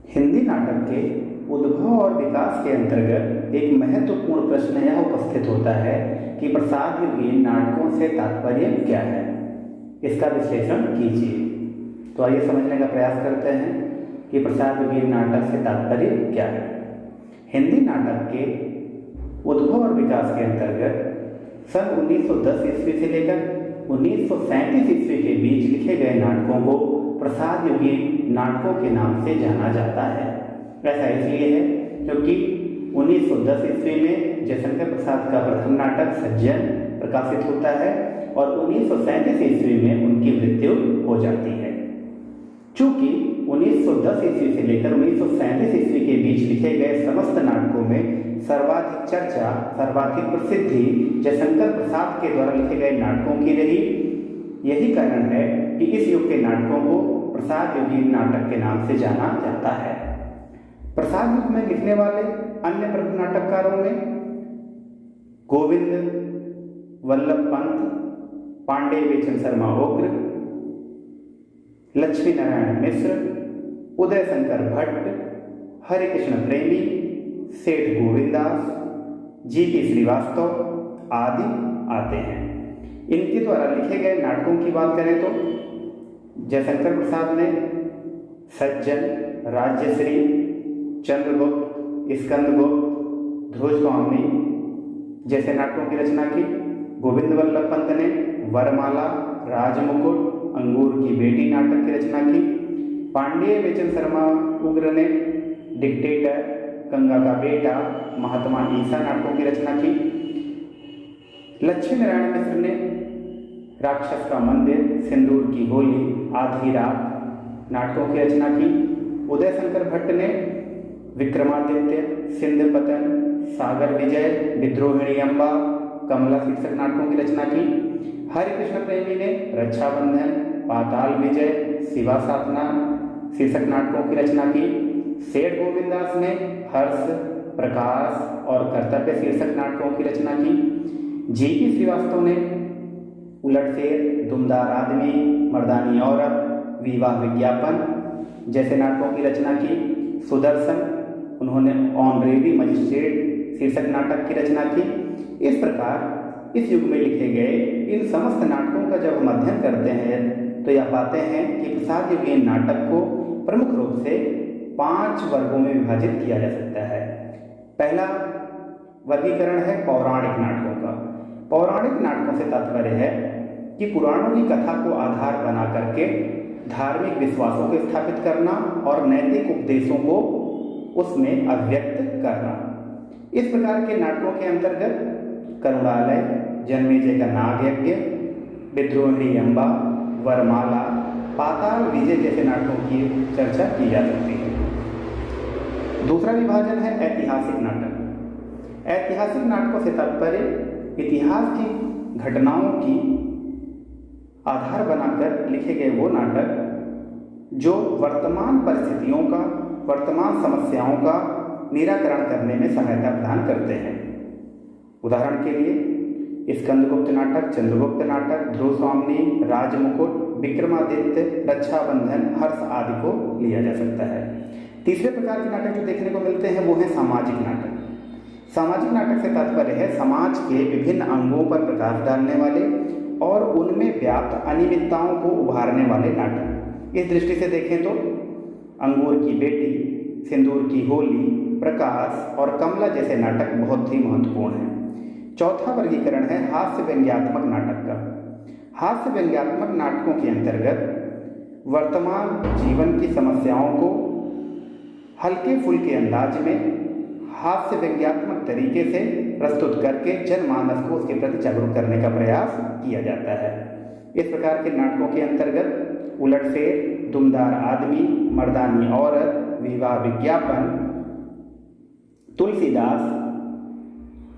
हिंदी नाटक के उद्भव और विकास के अंतर्गत एक महत्वपूर्ण प्रश्न यह उपस्थित होता है कि प्रसाद युगीन नाटकों से तात्पर्य क्या है। इसका विश्लेषण कीजिए। तो आइए समझने का प्रयास करते हैं कि प्रसाद युगीन नाटक से तात्पर्य क्या है। हिंदी नाटक के उद्भव और विकास के अंतर्गत सन 1910 ईस्वी से लेकर 1937 ईस्वी के बीच लिखे गए नाटकों को प्रसाद युगीन नाटकों के नाम से जाना जाता है। ऐसा इसलिए है क्योंकि 1910 ईस्वी में जयशंकर प्रसाद का प्रथम नाटक सज्जन प्रकाशित होता है और 1937 ईस्वी में उनकी मृत्यु हो जाती है। चूंकि 1910 ईस्वी से लेकर 1937 ईस्वी के बीच लिखे गए समस्त नाटकों में सर्वाधिक चर्चा, सर्वाधिक प्रसिद्धि जयशंकर प्रसाद के द्वारा लिखे गए नाटकों की रही। यही कारण है कि इस युग के नाटकों को प्रसाद युगीन नाटक के नाम से जाना जाता है। प्रसाद युग में लिखने वाले अन्य प्रमुख नाटककारों में गोविंद वल्लभ पंत, पांडे बेचन शर्मा उग्र, लक्ष्मी नारायण मिश्र, उदय शंकर भट्ट, हरिकृष्ण प्रेमी, सेठ गोविंदास, जी.पी. श्रीवास्तव आदि आते हैं। इनके द्वारा लिखे गए नाटकों की बात करें तो जयशंकर प्रसाद ने सज्जन, राज्यश्री, चंद्रगुप्त, स्कंदगुप्त, ध्रुव स्वामी जैसे नाटकों की रचना की। गोविंद वल्लभ पंत ने वरमाला, राजमुकुट, अंगूर की बेटी नाटक की रचना की। पांडेय बेचन शर्मा उग्र ने डिक्टेटर, गंगा का बेटा, महात्मा ईसा नाटकों की रचना की। लक्ष्मी नारायण मिश्र ने राक्षस का मंदिर, सिंदूर की होली, आधी रात नाटकों की रचना की। उदय शंकर भट्ट ने विक्रमादित्य, सिंध पतन, सागर विजय, विद्रोहिणी अम्बा, कमला शीर्षक नाटकों की रचना की। हरिकृष्ण प्रेमी ने रक्षाबंधन, पाताल विजय, शिवा साधना शीर्षक नाटकों की रचना की। सेठ गोविंदास ने हर्ष, प्रकाश और कर्तव्य शीर्षक नाटकों की रचना की। जी.पी. श्रीवास्तव ने उलटफेर, दुमदार आदमी, मर्दानी औरत, विवाह विज्ञापन जैसे नाटकों की रचना की। सुदर्शन, उन्होंने ऑनरेरी मजिस्ट्रेट शीर्षक नाटक की रचना की। इस प्रकार इस युग में लिखे गए इन समस्त नाटकों का जब हम अध्ययन करते हैं तो यह पाते हैं कि प्रसाद युगीन नाटक को प्रमुख रूप से 5 वर्गों में विभाजित किया जा सकता है। पहला वर्गीकरण है पौराणिक नाटकों का। पौराणिक नाटकों से तात्पर्य है कि पुराणों की कथा को आधार बना करके धार्मिक विश्वासों को स्थापित करना और नैतिक उपदेशों को उसमें अभिव्यक्त करना। इस प्रकार के नाटकों के अंतर्गत करुणालय, जन्मेजय का नाग यज्ञ, विद्रोहिणी अम्बा, वरमाला, पाताल विजय जैसे नाटकों की चर्चा की जा सकती है। दूसरा विभाजन है ऐतिहासिक नाटक। ऐतिहासिक नाटकों से तात्पर्य इतिहास की घटनाओं की आधार बनाकर लिखे गए वो नाटक जो वर्तमान परिस्थितियों का, वर्तमान समस्याओं का निराकरण करने में सहायता प्रदान करते हैं। उदाहरण के लिए स्कंदगुप्त नाटक, चंद्रगुप्त नाटक, ध्रुव स्वामी, राजमुकुट, विक्रमादित्य, रक्षाबंधन, हर्ष आदि को लिया जा सकता है। तीसरे प्रकार के नाटक जो देखने को मिलते हैं वो है सामाजिक नाटक। सामाजिक नाटक से तात्पर्य है समाज के विभिन्न अंगों पर प्रकाश डालने वाले और उनमें व्याप्त अनियमितताओं को उभारने वाले नाटक। इस दृष्टि से देखें तो अंगूर की बेटी, सिंदूर की होली, प्रकाश और कमला जैसे नाटक बहुत ही महत्वपूर्ण हैं। चौथा वर्गीकरण है हास्य व्यंग्यात्मक नाटक का। हास्य व्यंग्यात्मक नाटकों के अंतर्गत वर्तमान जीवन की समस्याओं को हल्के फुल्के अंदाज में हास्य व्यंग्यात्मक तरीके से प्रस्तुत करके जनमानस को उसके प्रति जागरूक करने का प्रयास किया जाता है। इस प्रकार के नाटकों के अंतर्गत उलटफेर, दुमदार आदमी, मर्दानी औरत, विवाह विज्ञापन, तुलसीदास,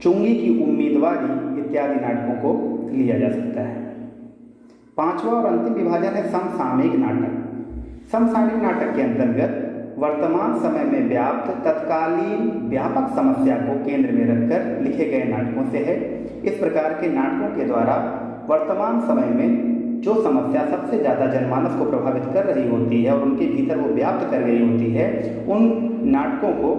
चुंगी की उम्मीदवारी इत्यादि नाटकों को लिया जा सकता है। पांचवा और अंतिम विभाजन है समसामयिक नाटक। समसामयिक नाटक के अंतर्गत वर्तमान समय में व्याप्त तत्कालीन व्यापक समस्या को केंद्र में रखकर लिखे गए नाटकों से है। इस प्रकार के नाटकों के द्वारा वर्तमान समय में जो समस्या सबसे ज़्यादा जनमानस को प्रभावित कर रही होती है और उनके भीतर वो व्याप्त कर रही होती है, उन नाटकों को,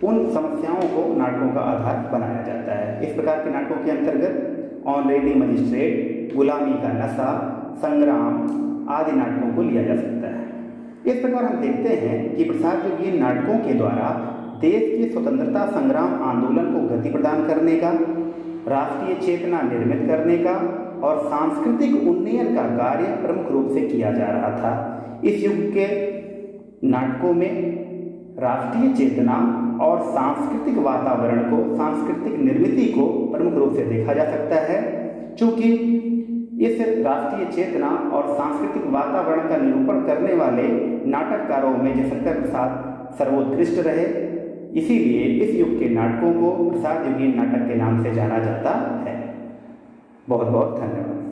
उन समस्याओं को नाटकों का आधार बनाया जाता है। इस प्रकार के नाटकों के अंतर्गत ऑनरेडी मजिस्ट्रेट, गुलामी का नशा, संग्राम आदि नाटकों को लिया जा सकता है। इस प्रकार हम देखते हैं कि प्रसाद जोगी इन नाटकों के द्वारा देश के स्वतंत्रता संग्राम आंदोलन को गति प्रदान करने का, राष्ट्रीय चेतना निर्मित करने का और सांस्कृतिक उन्नयन का कार्य प्रमुख रूप से किया जा रहा था। इस युग के नाटकों में राष्ट्रीय चेतना और सांस्कृतिक वातावरण को, सांस्कृतिक निर्मिति को प्रमुख रूप से देखा जा सकता है। चूँकि इस राष्ट्रीय चेतना और सांस्कृतिक वातावरण का निरूपण करने वाले नाटककारों में जयशंकर प्रसाद सर्वोत्कृष्ट रहे, इसीलिए इस युग के नाटकों को प्रसाद योगी नाटक के नाम से जाना जाता है। बहुत बहुत धन्यवाद।